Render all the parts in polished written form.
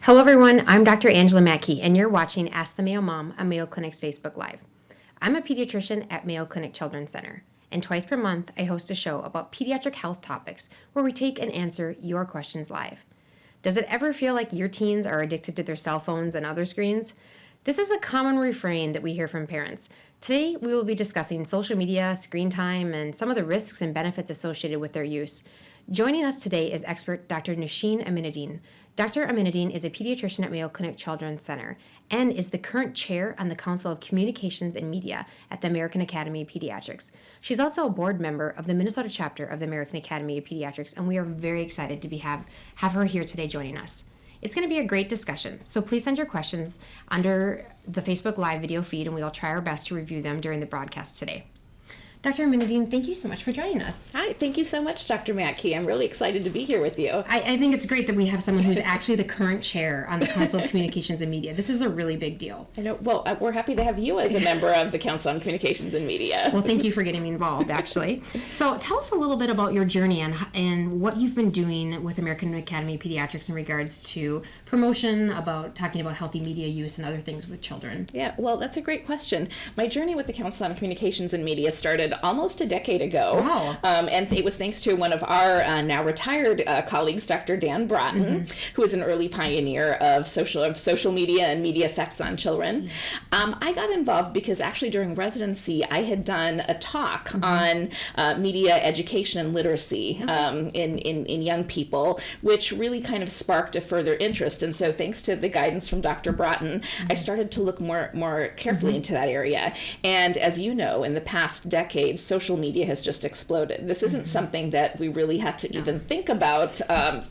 Hello everyone, I'm Dr. Angela Mackey, and you're watching Ask the Mayo Mom on Mayo Clinic's Facebook Live. I'm a pediatrician at Mayo Clinic Children's Center, and twice per month I host a show about pediatric health topics where we take and answer your questions live. Does it ever feel like your teens are addicted to their cell phones and other screens? This is a common refrain that we hear from parents. Today we will be discussing social media, screen time, and some of the risks and benefits associated with their use. Joining us today is expert Dr. Nosheen Aminuddin. Dr. Aminuddin is a pediatrician at Mayo Clinic Children's Center and is the current chair on the Council of Communications and Media at the American Academy of Pediatrics. She's also a board member of the Minnesota chapter of the American Academy of Pediatrics, and we are very excited to have her here today joining us. It's going to be a great discussion, so please send your questions under the Facebook Live video feed, and we'll try our best to review them during the broadcast today. Dr. Aminuddin, thank you so much for joining us. Hi, thank you so much, Dr. Mackey. I'm really excited to be here with you. I think it's great that we have someone who's actually the current chair on the Council of Communications and Media. This is a really big deal. I know. Well, we're happy to have you as a member of the Council on Communications and Media. Well, thank you for getting me involved, actually. So tell us a little bit about your journey and what you've been doing with American Academy of Pediatrics in regards to promotion, about talking about healthy media use and other things with children. Yeah, well, that's a great question. My journey with the Council on Communications and Media started almost a decade ago. Wow. And it was thanks to one of our now retired colleagues, Dr. Dan Broughton, who was an early pioneer of social media and media effects on children. Yes. I got involved because actually during residency, I had done a talk on media education and literacy in young people, which really kind of sparked a further interest. And so thanks to the guidance from Dr. Broughton, I started to look more carefully into that area. And as you know, in the past decade, social media has just exploded. This isn't something that we really had to even think about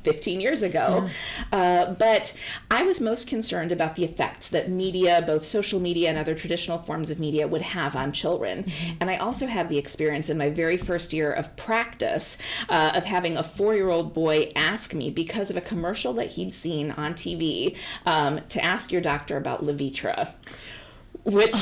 15 years ago. But I was most concerned about the effects that media, both social media and other traditional forms of media, would have on children. And I also had the experience in my very first year of practice of having a 4-year-old boy ask me, because of a commercial that he'd seen on TV, to ask your doctor about Levitra, which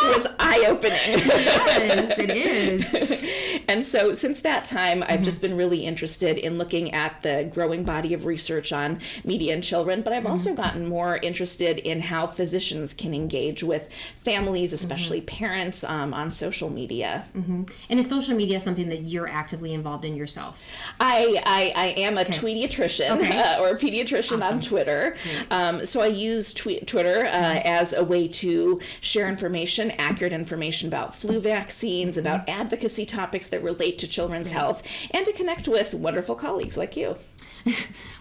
was eye-opening. Yes, it is. And so since that time, I've just been really interested in looking at the growing body of research on media and children, but I've also gotten more interested in how physicians can engage with families, especially parents, on social media. And is social media something that you're actively involved in yourself? I am a tweetiatrician or a pediatrician on Twitter. So I use Twitter as a way to share information, accurate information about flu vaccines, about advocacy topics that relate to children's health, and to connect with wonderful colleagues like you.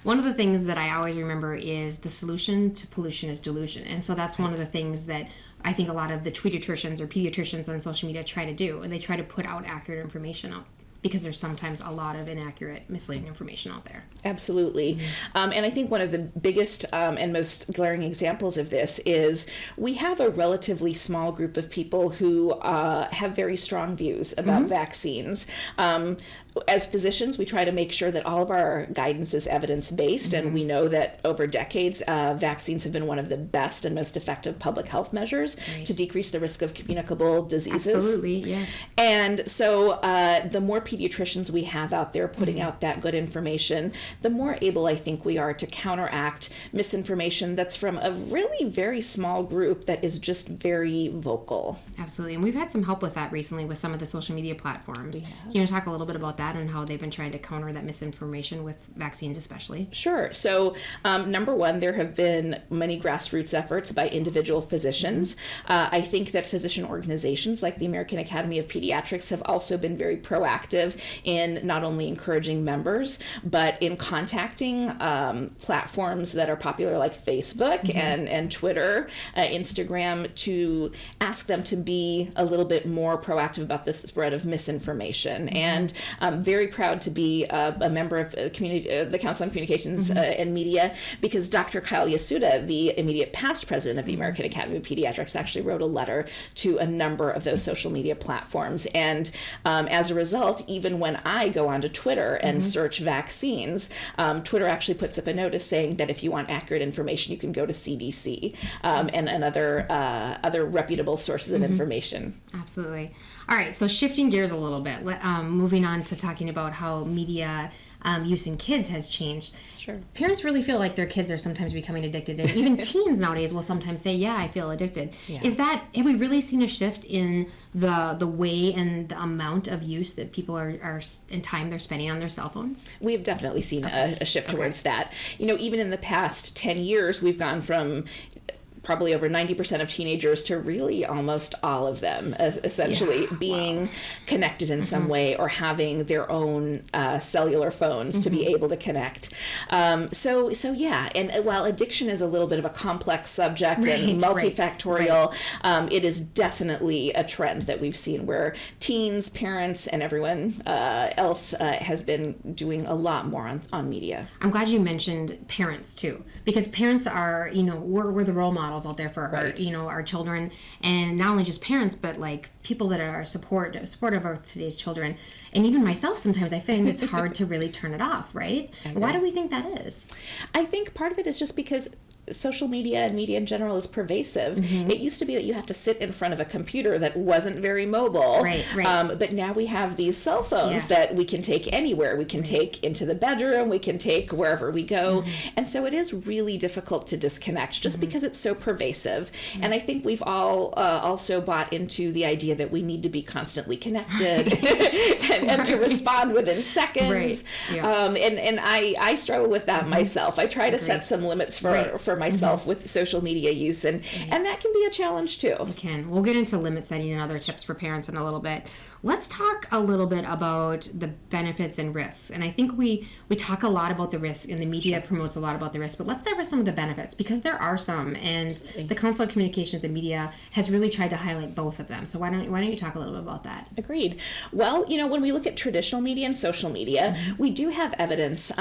One of the things that I always remember is the solution to pollution is delusion. And so that's one of the things that I think a lot of the tweetiatricians or pediatricians on social media try to do. And they try to put out accurate information out, because there's sometimes a lot of inaccurate, misleading information out there. Absolutely. And I think one of the biggest and most glaring examples of this is we have a relatively small group of people who have very strong views about vaccines. As physicians, we try to make sure that all of our guidance is evidence-based, and we know that over decades, vaccines have been one of the best and most effective public health measures to decrease the risk of communicable diseases. Absolutely, yes. And so the more pediatricians we have out there putting out that good information, the more able I think we are to counteract misinformation that's from a really very small group that is just very vocal. Absolutely, and we've had some help with that recently with some of the social media platforms. Can you talk a little bit about that and how they've been trying to counter that misinformation with vaccines especially? Sure. So number one, there have been many grassroots efforts by individual physicians. I think that physician organizations like the American Academy of Pediatrics have also been very proactive in not only encouraging members, but in contacting platforms that are popular like Facebook and Twitter, Instagram, to ask them to be a little bit more proactive about the spread of misinformation. And I'm very proud to be a member of the Council on Communications and Media, because Dr. Kyle Yasuda, the immediate past president of the American Academy of Pediatrics, actually wrote a letter to a number of those social media platforms. And as a result, even when I go onto Twitter and search vaccines, Twitter actually puts up a notice saying that if you want accurate information, you can go to CDC and other reputable sources of information. Absolutely. All right, so shifting gears a little bit, moving on to talking about how media use in kids has changed. Sure. Parents really feel like their kids are sometimes becoming addicted, and even teens nowadays will sometimes say, "Yeah, I feel addicted." Yeah. Have we really seen a shift in the way and the amount of use that people are in time they're spending on their cell phones? We've definitely seen a shift towards that. Even in the past 10 years, we've gone from probably over 90% of teenagers to really almost all of them essentially being connected in some way or having their own cellular phones to be able to connect. So yeah, and while addiction is a little bit of a complex subject and multifactorial, it is definitely a trend that we've seen where teens, parents, and everyone else has been doing a lot more on media. I'm glad you mentioned parents too, because parents are, we're the role models out there for our children, and not only just parents, but like people that are supportive of today's children. And even myself, sometimes I find it's hard to really turn it off, right? Why do we think that is? I think part of it is just because social media and media in general is pervasive. It used to be that you had to sit in front of a computer that wasn't very mobile. Right. But now we have these cell phones that we can take anywhere. We can take into the bedroom. We can take wherever we go. And so it is really difficult to disconnect just because it's so pervasive. And I think we've all also bought into the idea that we need to be constantly connected and to respond within seconds. And I struggle with that myself. I try to set some limits for myself with social media use, and that can be a challenge too. It can. We'll get into limit setting and other tips for parents in a little bit. Let's talk a little bit about the benefits and risks. And I think we talk a lot about the risk, and the media promotes a lot about the risk, but let's dive into some of the benefits, because there are some, and the Council of Communications and Media has really tried to highlight both of them. So why don't you talk a little bit about that? Agreed. Well, when we look at traditional media and social media, we do have evidence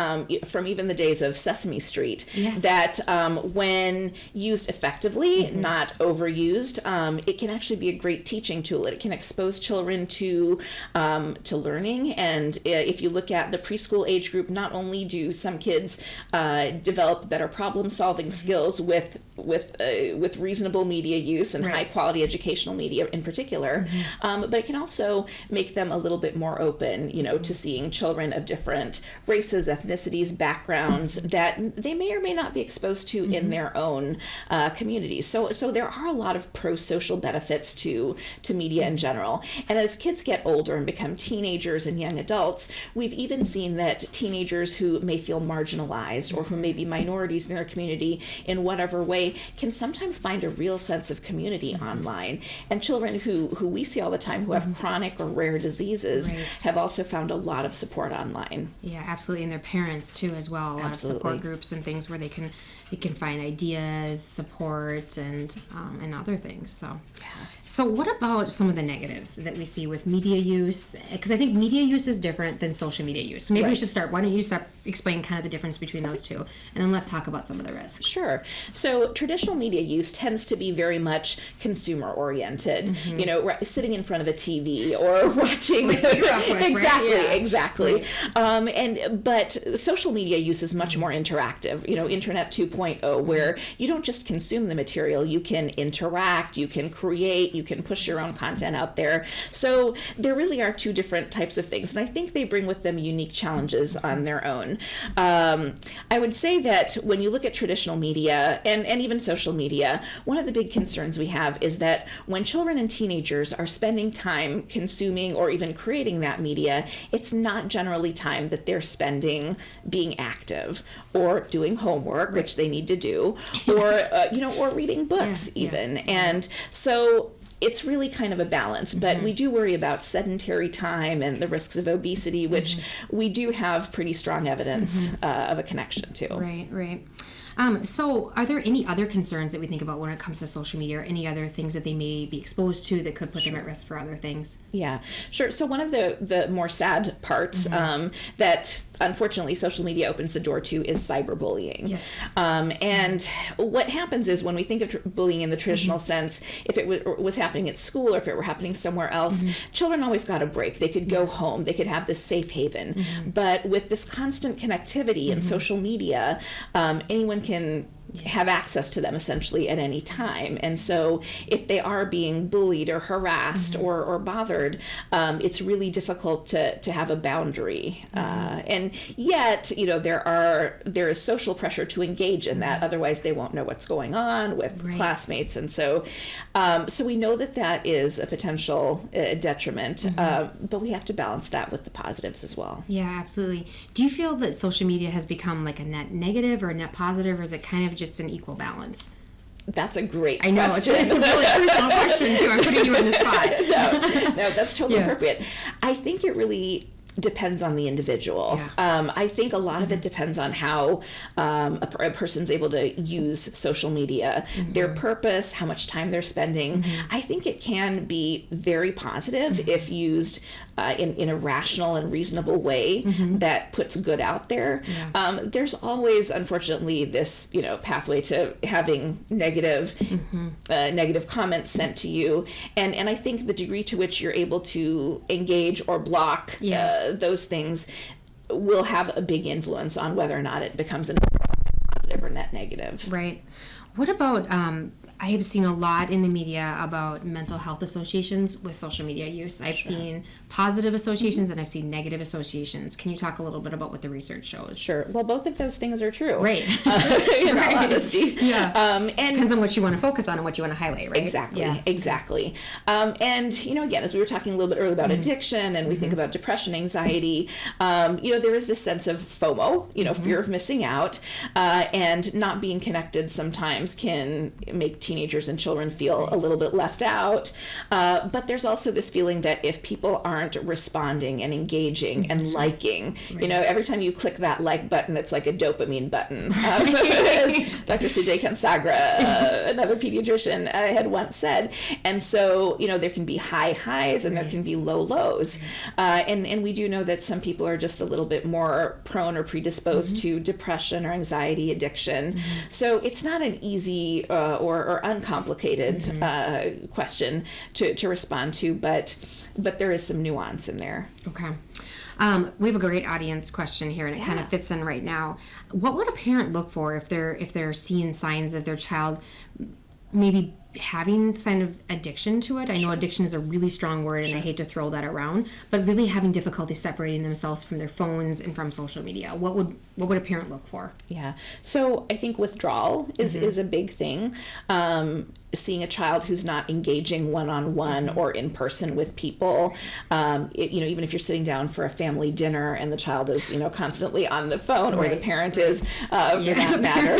from even the days of Sesame Street that when used effectively, not overused, it can actually be a great teaching tool. It can expose children to learning, and if you look at the preschool age group, not only do some kids develop better problem-solving skills with reasonable media use and high-quality educational media in particular, but it can also make them a little bit more open, to seeing children of different races, ethnicities, backgrounds that they may or may not be exposed to in their own communities. So there are a lot of pro-social benefits to media in general. And as kids get older and become teenagers and young adults, we've even seen that teenagers who may feel marginalized or who may be minorities in their community in whatever way can sometimes find a real sense of community online. And children who we see all the time who have chronic or rare diseases have also found a lot of support online. Yeah, absolutely. And their parents too as well. A lot of support groups and things where they can find ideas, support, and other things. So what about some of the negatives that we see with media use? Because I think media use is different than social media use. So maybe we should start. Why don't you explain kind of the difference between those two, and then let's talk about some of the risks. Sure. So traditional media use tends to be very much consumer oriented. Sitting in front of a TV or watching. Exactly. But social media use is much more interactive. Internet 2.0, where you don't just consume the material, you can interact, you can create, you can push your own content out there. So there really are two different types of things, and I think they bring with them unique challenges on their own. I would say that when you look at traditional media and even social media, one of the big concerns we have is that when children and teenagers are spending time consuming or even creating that media, it's not generally time that they're spending being active or doing homework, which they need to do, or reading books even. And so it's really kind of a balance, but we do worry about sedentary time and the risks of obesity, which we do have pretty strong evidence of a connection to. Right. So are there any other concerns that we think about when it comes to social media, or any other things that they may be exposed to that could put them at risk for other things? Yeah, sure. So one of the more sad parts that unfortunately social media opens the door to is cyberbullying. Yes. And what happens is when we think of bullying in the traditional sense, if it was happening at school or if it were happening somewhere else, children always got a break. They could go home. They could have this safe haven. But with this constant connectivity and social media, anyone can have access to them essentially at any time. And so if they are being bullied or harassed or bothered, it's really difficult to have a boundary. And yet, there is social pressure to engage in that. Otherwise, they won't know what's going on with classmates. And so we know that is a potential detriment, but we have to balance that with the positives as well. Yeah, absolutely. Do you feel that social media has become like a net negative or a net positive, or is it kind of just an equal balance? That's a great question. I know, it's a really personal question too. I'm putting you on the spot. No, that's totally appropriate. I think it really depends on the individual. I think a lot of it depends on how a person's able to use social media, their purpose, how much time they're spending. I think it can be very positive if used in a rational and reasonable way that puts good out there. There's always, unfortunately, this pathway to having negative comments sent to you, and I think the degree to which you're able to engage or block those things will have a big influence on whether or not it becomes a positive or net negative. Right. What about I have seen a lot in the media about mental health associations with social media use. I've seen positive associations and I've seen negative associations. Can you talk a little bit about what the research shows? Sure. Well, both of those things are true. Right. In all honesty. Yeah. And depends on what you want to focus on and what you want to highlight, right? Exactly. Yeah. Exactly. And, again, as we were talking a little bit earlier about addiction and we think about depression, anxiety, there is this sense of FOMO, fear of missing out, and not being connected sometimes can make teenagers and children feel a little bit left out. But there's also this feeling that if people aren't responding and engaging and liking, every time you click that like button, it's like a dopamine button. As Dr. Sujay Kansagra, another pediatrician, had once said. And so, there can be high highs and there can be low lows. And we do know that some people are just a little bit more prone or predisposed to depression or anxiety, addiction. So it's not an easy or uncomplicated question to respond to, but there is some nuance in there. Okay. We have a great audience question here, and it kind of fits in right now. What would a parent look for if they're seeing signs of their child maybe having kind of addiction to it? I know addiction is a really strong word, and I hate to throw that around, but really having difficulty separating themselves from their phones and from social media. What would a parent look for? Yeah. So I think withdrawal is a big thing. Seeing a child who's not engaging one-on-one or in person with people, even if you're sitting down for a family dinner and the child is, constantly on the phone, or the parent is, for that matter.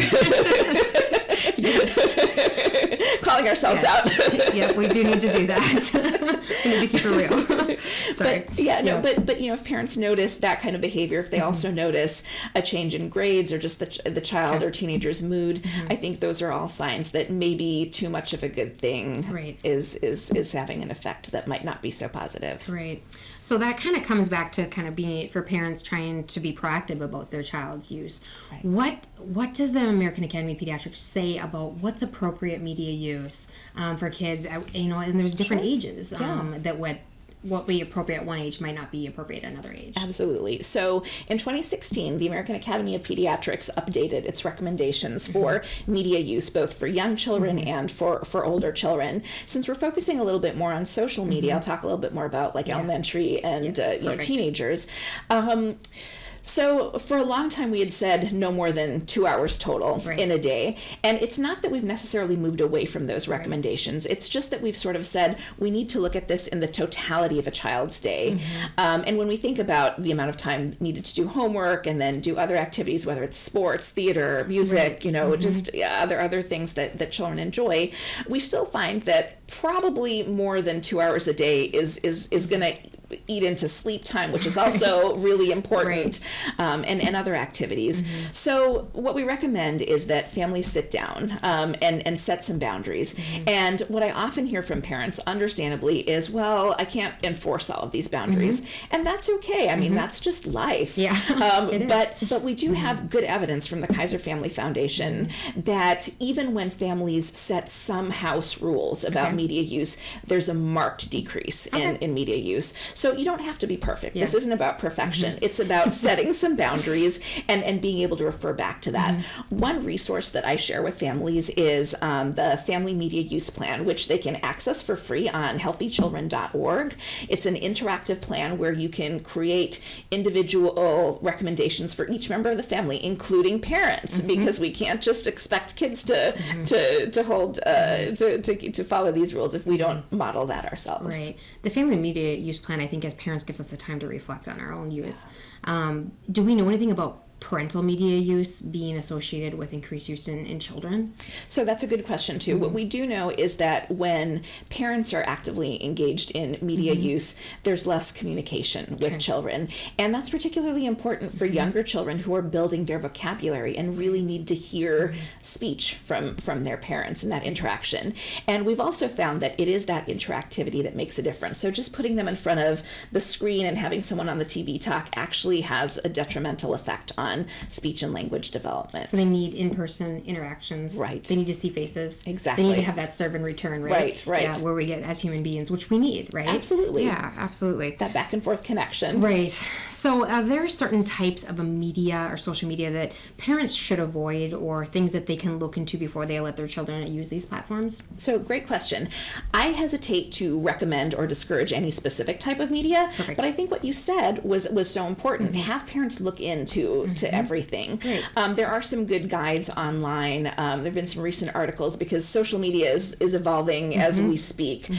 Calling ourselves out. Yep, we do need to do that. We need to keep it real. Sorry. But if parents notice that kind of behavior, if they also notice a change in grades or just the child or teenager's mood, I think those are all signs that maybe too much of a good thing is having an effect that might not be so positive. Right. So that kind of comes back to kind of being for parents trying to be proactive about their child's use. Right. What does the American Academy of Pediatrics say about what's appropriate media use for kids? And there's different ages that what would be appropriate at one age might not be appropriate at another age. Absolutely. So in 2016, the American Academy of Pediatrics updated its recommendations for media use, both for young children and for older children. Since we're focusing a little bit more on social media, I'll talk a little bit more about elementary and teenagers. So for a long time, we had said no more than 2 hours total in a day. And it's not that we've necessarily moved away from those recommendations. It's just that we've sort of said we need to look at this in the totality of a child's day. And when we think about the amount of time needed to do homework and then do other activities, whether it's sports, theater, music, just other things that children enjoy, we still find that probably more than 2 hours a day is going to eat into sleep time, which is also really important, and other activities. So what we recommend is that families sit down and set some boundaries. And what I often hear from parents, understandably, is, well, I can't enforce all of these boundaries. And that's okay. I mean, that's just life. But we do have good evidence from the Kaiser Family Foundation that even when families set some house rules about media use, there's a marked decrease in media use. So you don't have to be perfect. This isn't about perfection. It's about setting some boundaries and being able to refer back to that. One resource that I share with families is the Family Media Use Plan, which they can access for free on healthychildren.org. It's an interactive plan where you can create individual recommendations for each member of the family, including parents, because we can't just expect kids to hold to follow these rules if we don't model that ourselves. Right. The Family Media Use Plan, I think, as parents, gives us the time to reflect on our own use. Do we know anything about parental media use being associated with increased use in children? So that's a good question too. What we do know is that when parents are actively engaged in media use, there's less communication with children. And that's particularly important for younger children who are building their vocabulary and really need to hear speech from their parents and that interaction. And we've also found that it is that interactivity that makes a difference. So just putting them in front of the screen and having someone on the TV talk actually has a detrimental effect on speech and language development. So they need in-person interactions. Right. They need to see faces. Exactly. They need to have that serve and return, right? Right. Yeah, where we get as human beings, which we need, right? Absolutely. Yeah, absolutely. That back and forth connection. Right. So there are certain types of media or social media that parents should avoid, or things that they can look into before they let their children use these platforms? So great question. I hesitate to recommend or discourage any specific type of media, Perfect. but I think what you said was so important. Have parents look into everything. Great. There are some good guides online. There have been some recent articles because social media is evolving as we speak.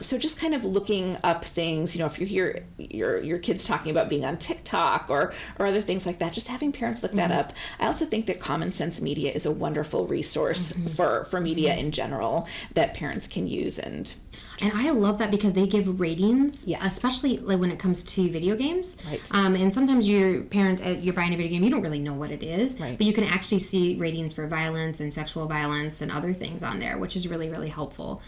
So just kind of looking up things, if you hear your kids talking about being on TikTok or other things like that, just having parents look that up. I also think that Common Sense Media is a wonderful resource for media in general that parents can use. And I love that because they give ratings, Yes. especially like when it comes to video games. Right. And sometimes you're buying a video game, you don't really know what it is, Right. but you can actually see ratings for violence and sexual violence and other things on there, which is really, really helpful.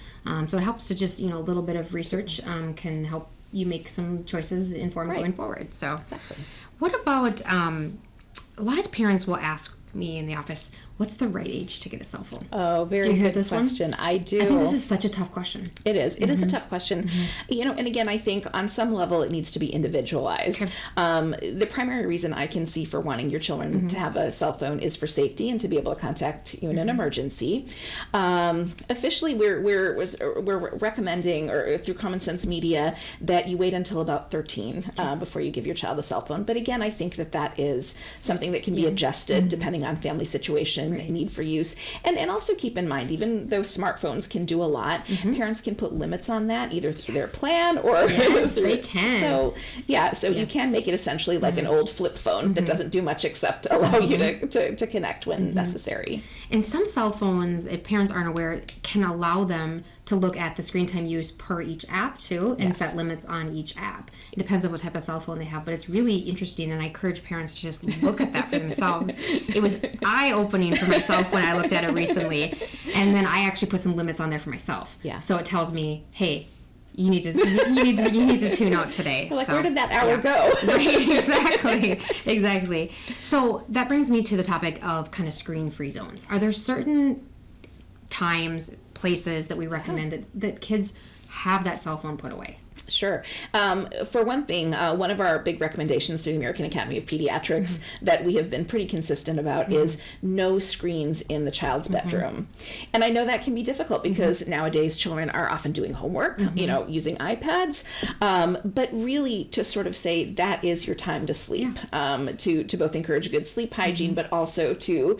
So it helps to just, a little bit of research can help you make some choices informed going forward. So Exactly. what about, a lot of parents will ask me in the office, what's the right age to get a cell phone? Oh, very Do you hear good this one? question. I do. I think this is such a tough question. It is. It is a tough question. And again, I think on some level it needs to be individualized. The primary reason I can see for wanting your children to have a cell phone is for safety and to be able to contact you in an emergency. Officially, we're recommending, or through Common Sense Media, that you wait until about 13 before you give your child a cell phone. But again, I think that is something that can be adjusted depending on family situation, need for use. And also keep in mind, even though smartphones can do a lot, parents can put limits on that, either through their plan or through they can. So you can make it essentially like an old flip phone that doesn't do much except allow you to connect when necessary. And some cell phones, if parents aren't aware, can allow them to look at the screen time use per each app too, and set limits on each app. It depends on what type of cell phone they have, but it's really interesting, and I encourage parents to just look at that for themselves. It was eye-opening for myself when I looked at it recently, and then I actually put some limits on there for myself. Yeah. So it tells me, hey, you need to tune out today. Like, so, where did that hour go? Right, exactly. So that brings me to the topic of kind of screen-free zones. Are there certain times, places that we recommend that kids have that cell phone put away? Sure. For one thing, one of our big recommendations through the American Academy of Pediatrics that we have been pretty consistent about is no screens in the child's bedroom. And I know that can be difficult because nowadays children are often doing homework, using iPads, but really to sort of say that is your time to sleep, to both encourage good sleep hygiene, but also to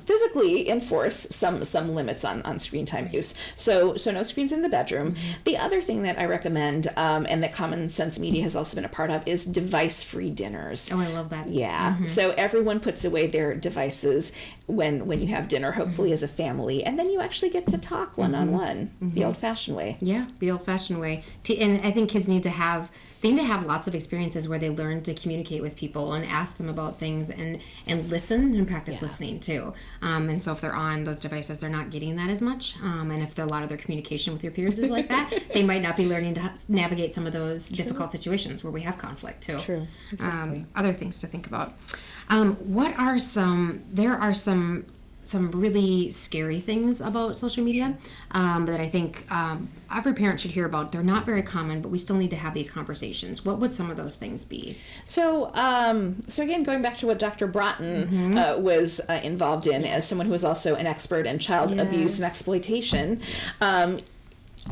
physically enforce some limits on screen time use. So no screens in the bedroom. The other thing that I recommend, and that Common Sense Media has also been a part of, is device-free dinners. Oh, I love that. Yeah. So everyone puts away their devices when you have dinner, hopefully as a family, and then you actually get to talk one-on-one, the old-fashioned way. Yeah, the old-fashioned way. And I think kids need to have lots of experiences where they learn to communicate with people and ask them about things and listen and practice listening too. And so if they're on those devices, they're not getting that as much. And if a lot of their communication with your peers is like that, they might not be learning to navigate some of those difficult situations where we have conflict too. True, exactly. Other things to think about. There are some some really scary things about social media that I think every parent should hear about. They're not very common, but we still need to have these conversations. What would some of those things be? So again, going back to what Dr. Broughton was involved in as someone who was also an expert in child abuse and exploitation.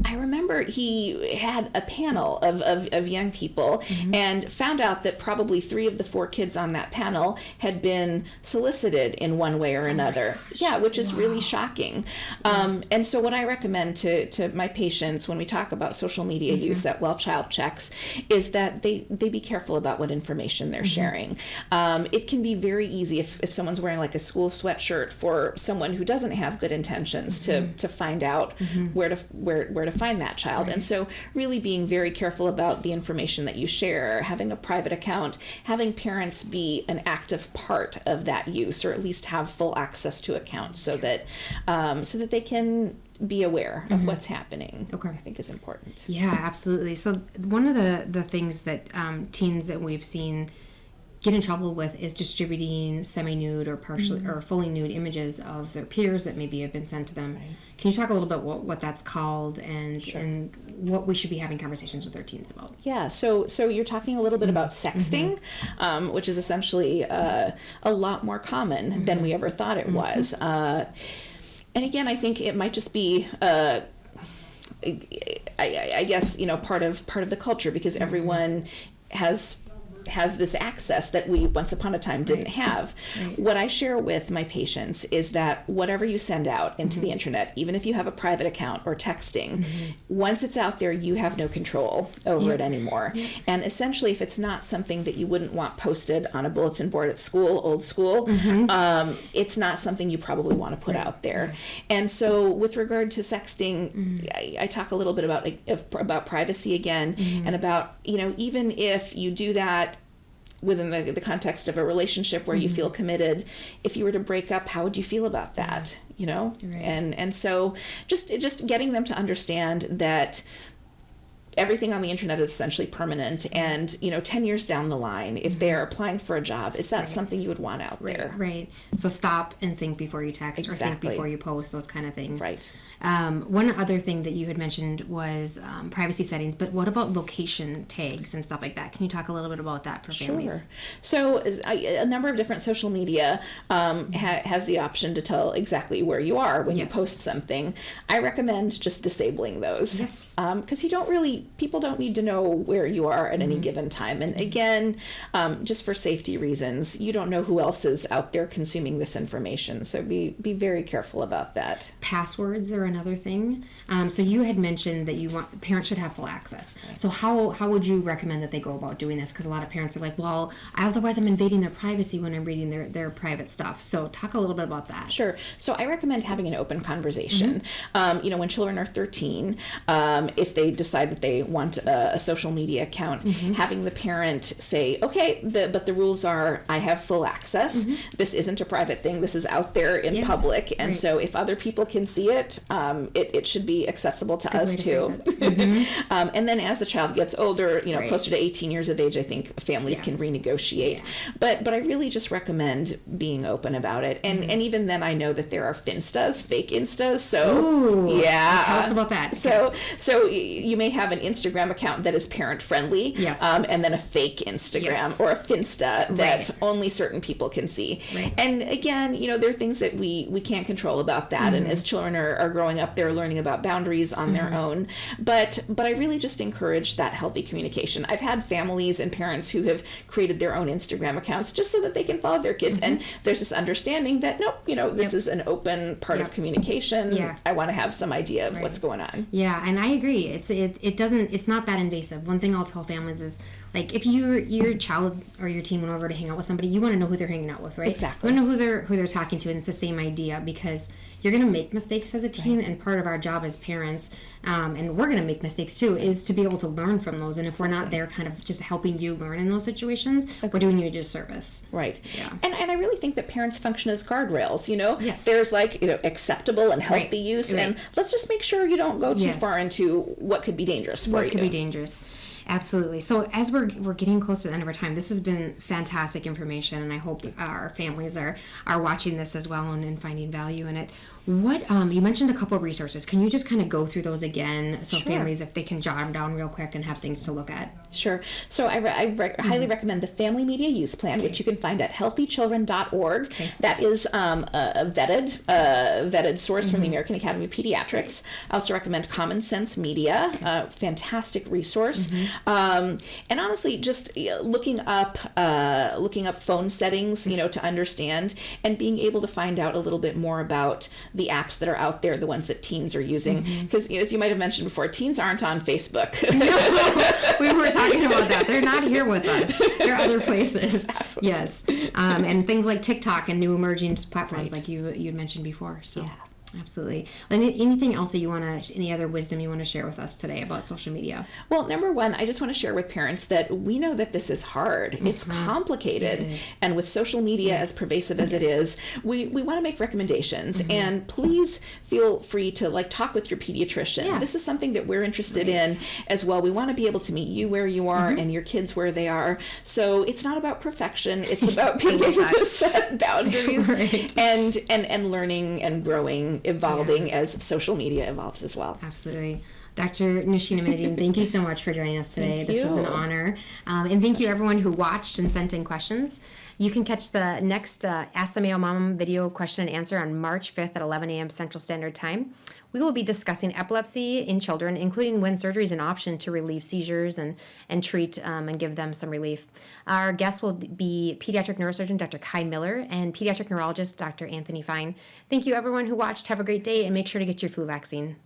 I remember he had a panel of young people and found out that probably 3 of the 4 kids on that panel had been solicited in one way or another. Which is really shocking. And so what I recommend to my patients when we talk about social media use at Well Child Checks is that they be careful about what information they're sharing. It can be very easy if someone's wearing like a school sweatshirt for someone who doesn't have good intentions to find out where to find that child. And so really being very careful about the information that you share, having a private account, having parents be an active part of that use, or at least have full access to accounts so that they can be aware of what's happening. I think is important. Yeah, absolutely. So one of the things that teens that we've seen get in trouble with is distributing semi-nude or partially or fully nude images of their peers that maybe have been sent to them. Can you talk a little bit what that's called and what we should be having conversations with our teens about? Yeah, so you're talking a little bit about sexting, which is essentially a lot more common than we ever thought it was. And again, I think it might just be I guess part of the culture, because everyone has this access that we once upon a time didn't have. What I share with my patients is that whatever you send out into the internet, even if you have a private account or texting, once it's out there, you have no control over it anymore. And essentially, if it's not something that you wouldn't want posted on a bulletin board at school, old school, it's not something you probably want to put out there. And so with regard to sexting, I talk a little bit about privacy again, and about, even if you do that within the context of a relationship where you feel committed, if you were to break up, how would you feel about that? And so just getting them to understand that everything on the internet is essentially permanent, and 10 years down the line, if they're applying for a job, is that something you would want out there? So stop and think before you text, or think before you post, those kind of things. One other thing that you had mentioned was privacy settings, but what about location tags and stuff like that? Can you talk a little bit about that for families? So a number of different social media has the option to tell exactly where you are when you post something. I recommend just disabling those. Because people don't need to know where you are at any given time. And again, just for safety reasons, you don't know who else is out there consuming this information. So be very careful about that. Passwords are another thing. So you had mentioned that parents should have full access. So how would you recommend that they go about doing this? Because a lot of parents are like, well, otherwise I'm invading their privacy when I'm reading their private stuff. So talk a little bit about that. Sure. So I recommend having an open conversation. When children are 13, if they decide that they want a social media account, having the parent say, okay, but the rules are I have full access. This isn't a private thing. This is out there in public. And so if other people can see it, it should be accessible to us too. And then as the child gets older, closer to 18 years of age, I think families can renegotiate. But I really just recommend being open about it. And even then, I know that there are Finstas, fake Instas. So tell us about that. So you may have an Instagram account that is parent friendly, and then a fake Instagram or a Finsta that only certain people can see. And again, there are things that we can't control about that. And as children are growing up, they're learning about boundaries on their own. But I really just encourage that healthy communication. I've had families and parents who have created their own Instagram accounts just so that they can follow their kids. And there's this understanding that this is an open part of communication. I want to have some idea of what's going on. And I agree. It's not that invasive. One thing I'll tell families is, like, if your child or your teen went over to hang out with somebody, you want to know who they're hanging out with, right? Exactly. You want to know who they're talking to, and it's the same idea, because you're going to make mistakes as a teen, and part of our job as parents, and we're going to make mistakes too, is to be able to learn from those. And if we're not there kind of just helping you learn in those situations, we're doing you a disservice. And I really think that parents function as guardrails, There's acceptable and healthy use, and let's just make sure you don't go too far into what could be dangerous for you. What could be dangerous. Absolutely. So as we're getting close to the end of our time, this has been fantastic information, and I hope our families are watching this as well and finding value in it. What you mentioned a couple of resources. Can you just kind of go through those again, so families, if they can jot them down real quick and have things to look at? Sure. So I highly recommend the Family Media Use Plan, which you can find at healthychildren.org. Okay. That is a vetted source from the American Academy of Pediatrics. I also recommend Common Sense Media, a fantastic resource. And honestly, just looking up phone settings, to understand and being able to find out a little bit more about the apps that are out there, the ones that teens are using. Because as you might have mentioned before, teens aren't on Facebook. No, we were talking about that. They're not here with us. They're other places. Exactly. Yes. And things like TikTok and new emerging platforms like you'd mentioned before. So. Yeah. Absolutely. And anything else that any other wisdom you want to share with us today about social media? Well, number one, I just want to share with parents that we know that this is hard. It's complicated. It is. And with social media as pervasive as it is, we want to make recommendations. And please feel free to talk with your pediatrician. Yeah. This is something that we're interested in as well. We want to be able to meet you where you are and your kids where they are. So it's not about perfection. It's about being able to set boundaries and learning and growing, evolving as social media evolves as well. Absolutely. Dr. Nishina Median, thank you so much for joining us today. This was an honor. And thank you everyone who watched and sent in questions. You can catch the next Ask the Mayo Mom video question and answer on March 5th at 11 a.m. Central Standard Time. We will be discussing epilepsy in children, including when surgery is an option to relieve seizures and treat and give them some relief. Our guest will be pediatric neurosurgeon Dr. Kai Miller and pediatric neurologist Dr. Anthony Fine. Thank you everyone who watched. Have a great day and make sure to get your flu vaccine.